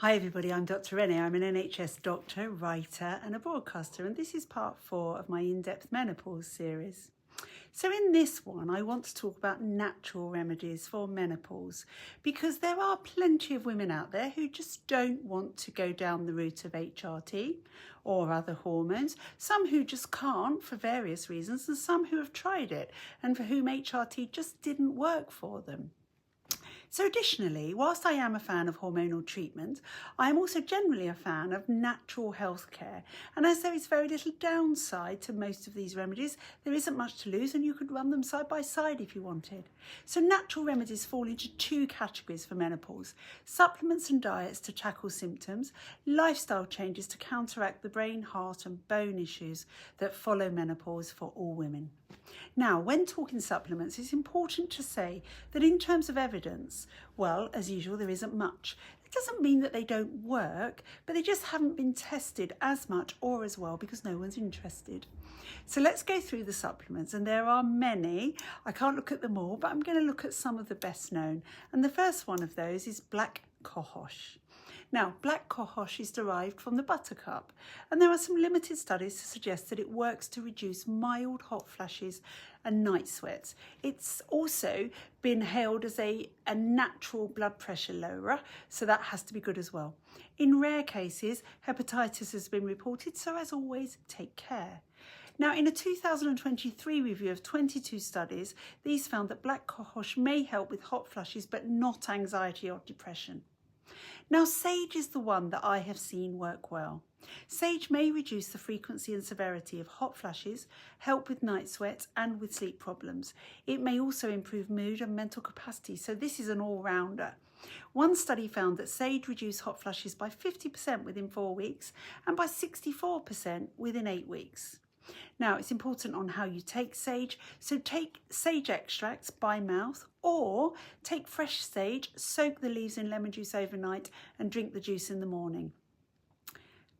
Hi everybody, I'm Dr. Renee. I'm an NHS doctor, writer and a broadcaster, and this is part 4 of my in-depth menopause series. So in this one, I want to talk about natural remedies for menopause because there are plenty of women out there who just don't want to go down the route of HRT or other hormones, some who just can't for various reasons, and some who have tried it and for whom HRT just didn't work for them. So additionally, whilst I am a fan of hormonal treatment, I am also generally a fan of natural healthcare. And as there is very little downside to most of these remedies, there isn't much to lose and you could run them side by side if you wanted. So natural remedies fall into 2 categories for menopause: supplements and diets to tackle symptoms, lifestyle changes to counteract the brain, heart and bone issues that follow menopause for all women. Now, when talking supplements, it's important to say that in terms of evidence, well, as usual, there isn't much. It doesn't mean that they don't work, but they just haven't been tested as much or as well because no one's interested. So let's go through the supplements, and there are many. I can't look at them all, but I'm going to look at some of the best known. And the first one of those is black cohosh. Now, black cohosh is derived from the buttercup, and there are some limited studies to suggest that it works to reduce mild hot flashes and night sweats. It's also been hailed as a natural blood pressure lowerer, so that has to be good as well. In rare cases, hepatitis has been reported, so as always, take care. Now, in a 2023 review of 22 studies, these found that black cohosh may help with hot flushes, but not anxiety or depression. Now, sage is the one that I have seen work well. Sage may reduce the frequency and severity of hot flashes, help with night sweats and with sleep problems. It may also improve mood and mental capacity, so this is an all-rounder. One study found that sage reduced hot flushes by 50% within 4 weeks and by 64% within 8 weeks. Now, it's important on how you take sage, so take sage extracts by mouth or take fresh sage, soak the leaves in lemon juice overnight and drink the juice in the morning.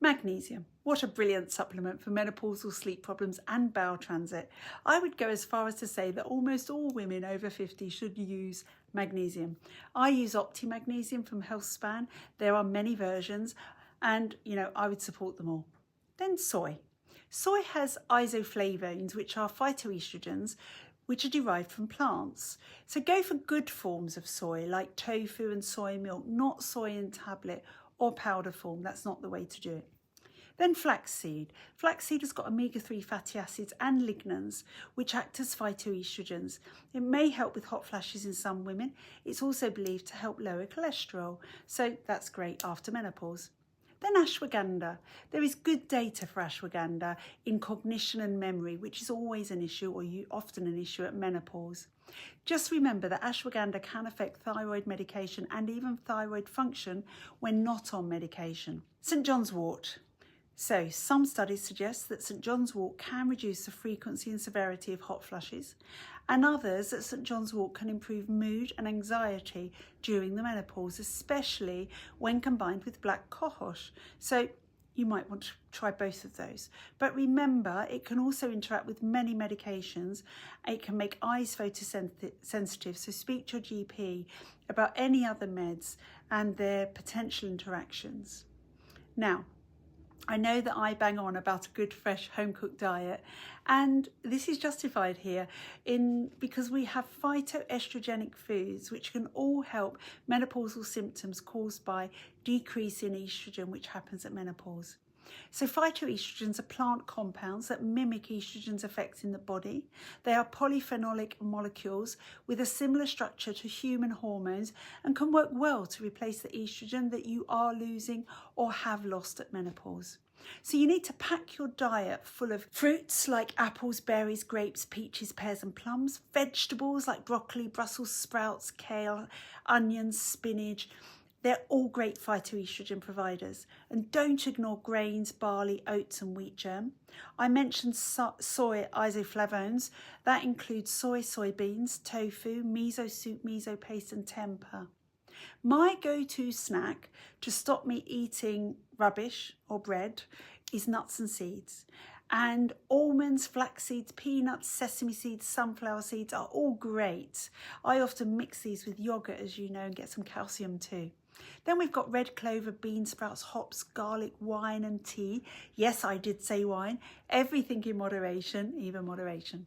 Magnesium. What a brilliant supplement for menopausal sleep problems and bowel transit. I would go as far as to say that almost all women over 50 should use magnesium. I use Magnesium from HealthSpan. There are many versions and, I would support them all. Then soy. Soy has isoflavones, which are phytoestrogens, which are derived from plants. So go for good forms of soy, like tofu and soy milk, not soy in tablet or powder form. That's not the way to do it. Then flaxseed. Flaxseed has got omega-3 fatty acids and lignans, which act as phytoestrogens. It may help with hot flashes in some women. It's also believed to help lower cholesterol. So that's great after menopause. Then ashwagandha. There is good data for ashwagandha in cognition and memory, which is always an issue, or often an issue at menopause. Just remember that ashwagandha can affect thyroid medication and even thyroid function when not on medication. St. John's wort. So some studies suggest that St. John's wort can reduce the frequency and severity of hot flushes, and others that St. John's wort can improve mood and anxiety during the menopause, especially when combined with black cohosh. So you might want to try both of those. But remember, it can also interact with many medications. It can make eyes photosensitive, so speak to your GP about any other meds and their potential interactions. Now, I know that I bang on about a good, fresh, home-cooked diet, and this is justified here because we have phytoestrogenic foods which can all help menopausal symptoms caused by decrease in estrogen, which happens at menopause. So phytoestrogens are plant compounds that mimic estrogen's effects in the body. They are polyphenolic molecules with a similar structure to human hormones and can work well to replace the estrogen that you are losing or have lost at menopause. So you need to pack your diet full of fruits like apples, berries, grapes, peaches, pears and plums, vegetables like broccoli, Brussels sprouts, kale, onions, spinach. They're all great phytoestrogen providers. And don't ignore grains, barley, oats and wheat germ. I mentioned soy isoflavones. That includes soy, soybeans, tofu, miso soup, miso paste and tempeh. My go-to snack to stop me eating rubbish or bread is nuts and seeds. And almonds, flax seeds, peanuts, sesame seeds, sunflower seeds are all great. I often mix these with yogurt, as you know, and get some calcium too. Then we've got red clover, bean sprouts, hops, garlic, wine and tea. Yes, I did say wine. Everything in moderation, even moderation.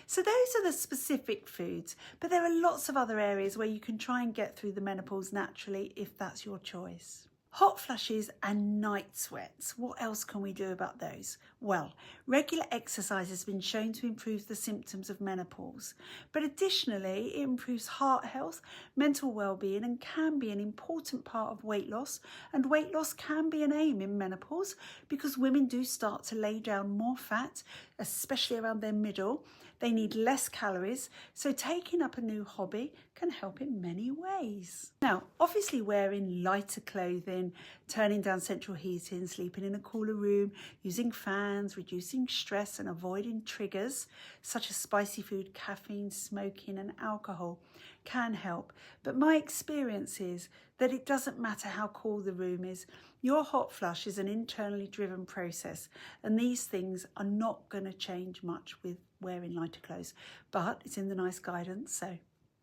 So those are the specific foods, but there are lots of other areas where you can try and get through the menopause naturally if that's your choice. Hot flushes and night sweats. What else can we do about those? Well, regular exercise has been shown to improve the symptoms of menopause, but additionally it improves heart health, mental well-being, and can be an important part of weight loss. And weight loss can be an aim in menopause because women do start to lay down more fat, especially around their middle. They need less calories, so taking up a new hobby can help in many ways. Now, obviously wearing lighter clothing, turning down central heating, sleeping in a cooler room, using fans, reducing stress and avoiding triggers such as spicy food, caffeine, smoking and alcohol can help. But my experience is that it doesn't matter how cool the room is. Your hot flush is an internally driven process, and these things are not going to change much with wearing lighter clothes, but it's in the nice guidance. So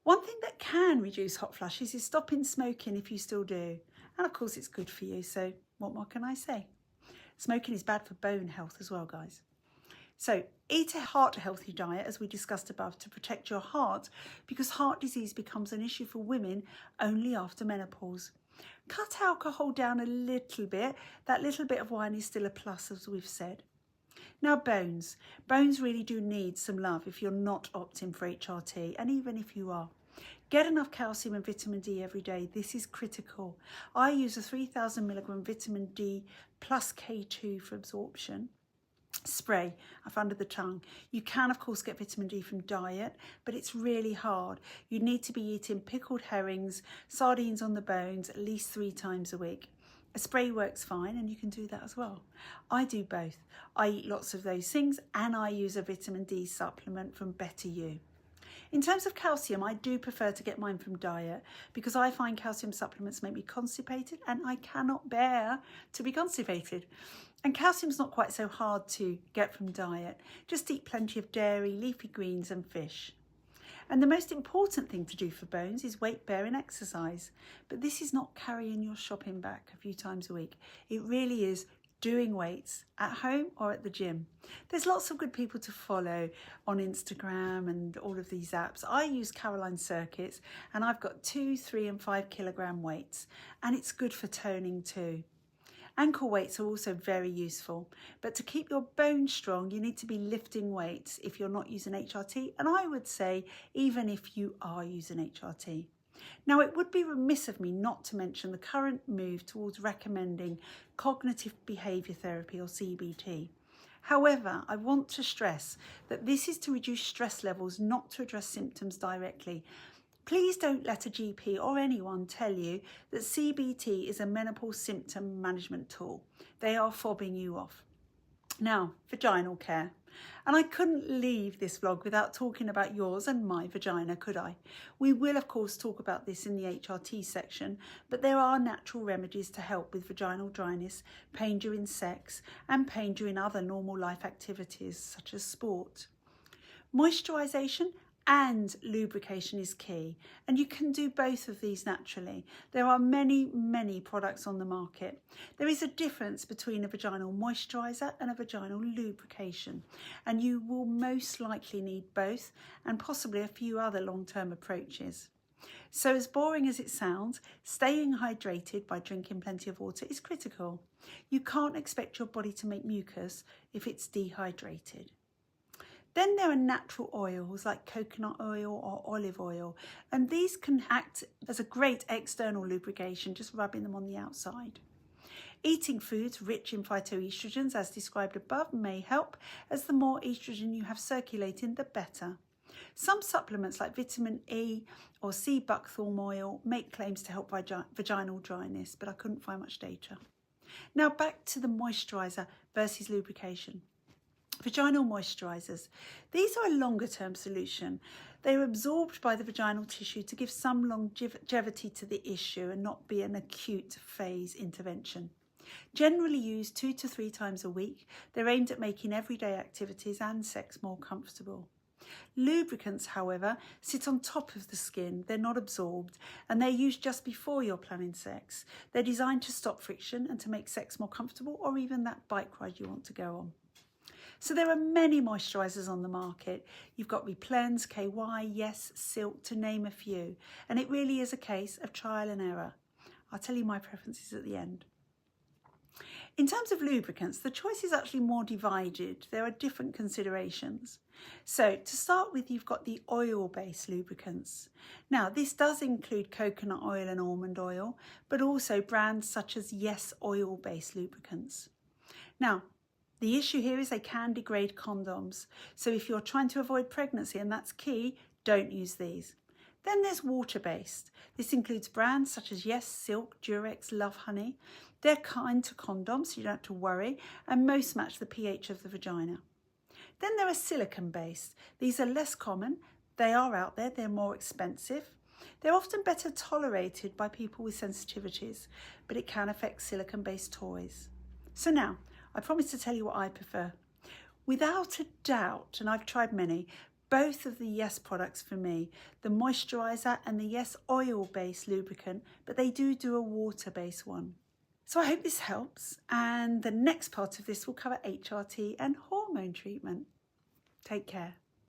one thing that can reduce hot flushes is stopping smoking if you still do. And of course it's good for you, so what more can I say? Smoking is bad for bone health as well, guys. So eat a heart healthy diet, as we discussed above, to protect your heart, because heart disease becomes an issue for women only after menopause. Cut alcohol down a little bit. That little bit of wine is still a plus, as we've said. Now bones. Bones really do need some love if you're not opting for HRT, and even if you are. Get enough calcium and vitamin D every day. This is critical. I use a 3,000 milligram vitamin D plus K2 for absorption spray under the tongue. You can of course get vitamin D from diet, but it's really hard. You need to be eating pickled herrings, sardines on the bones at least 3 times a week. A spray works fine, and you can do that as well. I do both. I eat lots of those things, and I use a vitamin D supplement from Better You. In terms of calcium, I do prefer to get mine from diet because I find calcium supplements make me constipated, and I cannot bear to be constipated. And calcium's not quite so hard to get from diet. Just eat plenty of dairy, leafy greens and fish. And the most important thing to do for bones is weight-bearing exercise. But this is not carrying your shopping bag a few times a week. It really is doing weights at home or at the gym. There's lots of good people to follow on Instagram and all of these apps. I use Caroline Circuits, and I've got 2, 3 and 5 kilogram weights, and it's good for toning too. Ankle weights are also very useful, but to keep your bones strong, you need to be lifting weights if you're not using HRT, and I would say even if you are using HRT. Now, it would be remiss of me not to mention the current move towards recommending cognitive behaviour therapy, or CBT. However, I want to stress that this is to reduce stress levels, not to address symptoms directly. Please don't let a GP or anyone tell you that CBT is a menopause symptom management tool. They are fobbing you off. Now, vaginal care. And I couldn't leave this vlog without talking about yours and my vagina, could I? We will, of course, talk about this in the HRT section, but there are natural remedies to help with vaginal dryness, pain during sex, and pain during other normal life activities, such as sport. Moisturisation and lubrication is key, and you can do both of these naturally. There are many products on the market. There is a difference between a vaginal moisturiser and a vaginal lubrication, and you will most likely need both, and possibly a few other long-term approaches. So as boring as it sounds, staying hydrated by drinking plenty of water is critical. You can't expect your body to make mucus if it's dehydrated. Then there are natural oils like coconut oil or olive oil, and these can act as a great external lubrication, just rubbing them on the outside. Eating foods rich in phytoestrogens, as described above, may help, as the more estrogen you have circulating, the better. Some supplements like vitamin E or sea buckthorn oil make claims to help vaginal dryness, but I couldn't find much data. Now back to the moisturiser versus lubrication. Vaginal moisturisers. These are a longer term solution. They are absorbed by the vaginal tissue to give some longevity to the issue and not be an acute phase intervention. Generally used 2 to 3 times a week, they're aimed at making everyday activities and sex more comfortable. Lubricants, however, sit on top of the skin. They're not absorbed, and they're used just before you're planning sex. They're designed to stop friction and to make sex more comfortable, or even that bike ride you want to go on. So there are many moisturisers on the market. You've got Replens, KY, Yes, Silk, to name a few. And it really is a case of trial and error. I'll tell you my preferences at the end. In terms of lubricants, the choice is actually more divided. There are different considerations. So to start with, you've got the oil-based lubricants. Now, this does include coconut oil and almond oil, but also brands such as Yes oil-based lubricants. Now, the issue here is they can degrade condoms. So if you're trying to avoid pregnancy, and that's key, don't use these. Then there's water-based. This includes brands such as Yes, Silk, Durex, Love Honey. They're kind to condoms, so you don't have to worry, and most match the pH of the vagina. Then there are silicone-based. These are less common. They are out there. They're more expensive. They're often better tolerated by people with sensitivities, but it can affect silicone-based toys. So now, I promise to tell you what I prefer. Without a doubt, and I've tried many, both of the Yes products for me, the moisturiser and the Yes oil-based lubricant, but they do a water-based one. So I hope this helps, and the next part of this will cover HRT and hormone treatment. Take care.